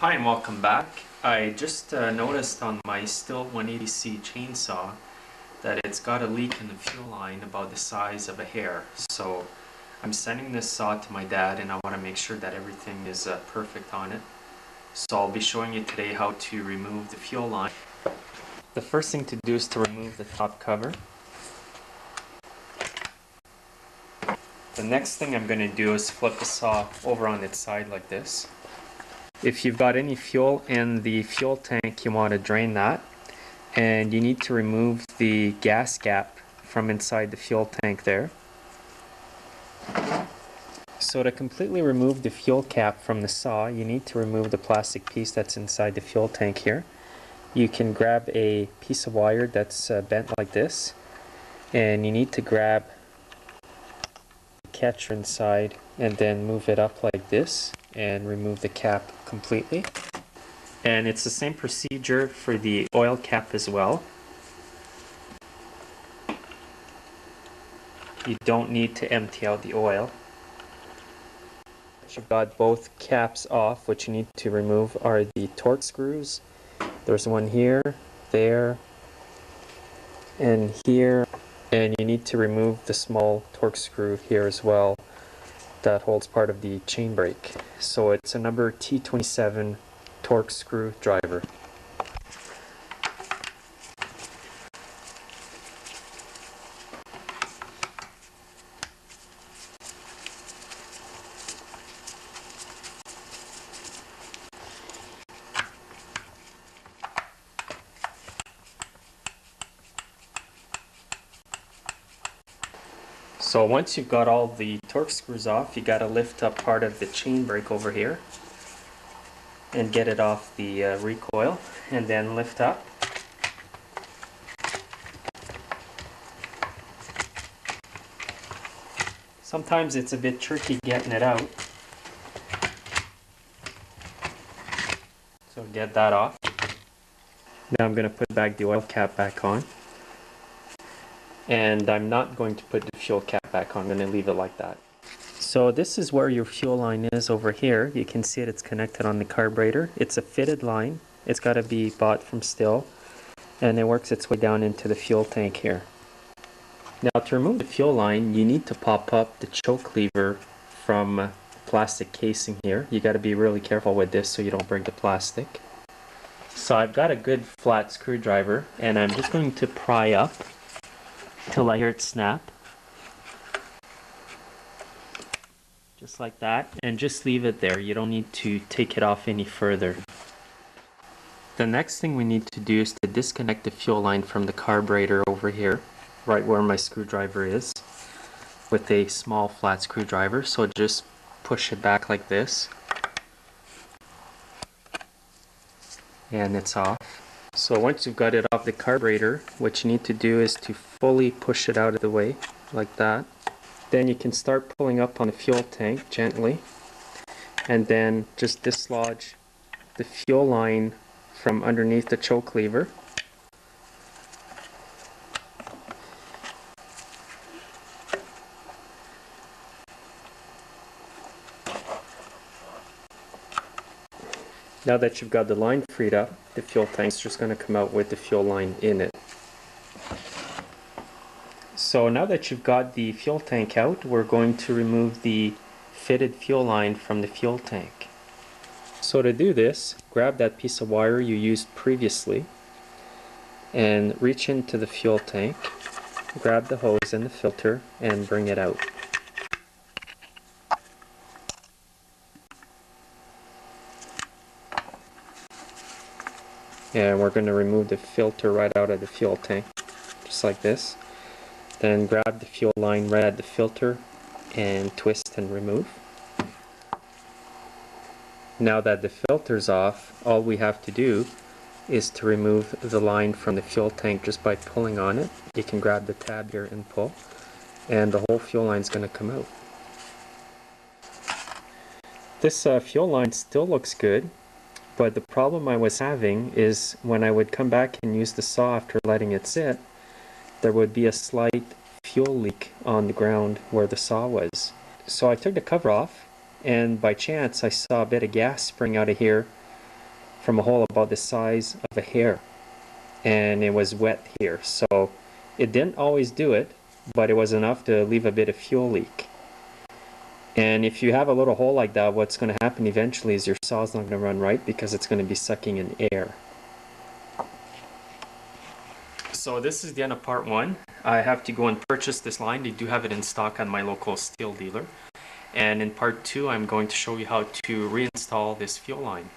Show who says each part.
Speaker 1: Hi and welcome back. I just noticed on my STIHL 180C chainsaw that it's got a leak in the fuel line about the size of a hair. So I'm sending this saw to my dad and I want to make sure that everything is perfect on it. So I'll be showing you today how to remove the fuel line. The first thing to do is to remove the top cover. The next thing I'm going to do is flip the saw over on its side like this. If you've got any fuel in the fuel tank, you want to drain that, and you need to remove the gas gap from inside the fuel tank there. So to completely remove the fuel cap from the saw, you need to remove the plastic piece that's inside the fuel tank here. You can grab a piece of wire that's bent like this, and you need to grab the catcher inside and then move it up like this and remove the cap completely. And it's the same procedure for the oil cap as well. You don't need to empty out the oil. You've got both caps off. What you need to remove are the torque screws. There's one here, there, and here. And you need to remove the small torque screw here as well that holds part of the chain brake. So it's a number T27 torque screwdriver. So once you've got all the torque screws off, you got to lift up part of the chain brake over here and get it off the recoil, and then lift up. Sometimes it's a bit tricky getting it out, so get that off. Now I'm going to put back the oil cap back on. And I'm not going to put the fuel cap back on, I'm going to leave it like that. So this is where your fuel line is over here. You can see it's connected on the carburetor. It's a fitted line. It's got to be bought from STIHL, and it works its way down into the fuel tank here. Now to remove the fuel line, you need to pop up the choke lever from plastic casing here. You got to be really careful with this so you don't break the plastic. So I've got a good flat screwdriver, and I'm just going to pry up till I hear it snap. Just like that, and just leave it there. You don't need to take it off any further. The next thing we need to do is to disconnect the fuel line from the carburetor over here, right where my screwdriver is, with a small flat screwdriver. So just push it back like this, and it's off. So once you've got it off the carburetor, what you need to do is to fully push it out of the way, like that. Then you can start pulling up on the fuel tank gently, and then just dislodge the fuel line from underneath the choke lever. Now that you've got the line freed up, the fuel tank's just going to come out with the fuel line in it. So now that you've got the fuel tank out, we're going to remove the fitted fuel line from the fuel tank. So to do this, grab that piece of wire you used previously and reach into the fuel tank, grab the hose and the filter and bring it out. And we're going to remove the filter right out of the fuel tank, just like this. Then grab the fuel line right at the filter and twist and remove. Now that the filter's off, all we have to do is to remove the line from the fuel tank just by pulling on it. You can grab the tab here and pull, and the whole fuel line's going to come out. This fuel line still looks good. But the problem I was having is when I would come back and use the saw after letting it sit, there would be a slight fuel leak on the ground where the saw was. So I took the cover off, and by chance I saw a bit of gas spring out of here from a hole about the size of a hair, and it was wet here, so it didn't always do it, but it was enough to leave a bit of fuel leak. And if you have a little hole like that, what's going to happen eventually is your saw is not going to run right because it's going to be sucking in air. So this is the end of part one. I have to go and purchase this line. They do have it in stock on my local STIHL dealer. And in part two, I'm going to show you how to reinstall this fuel line.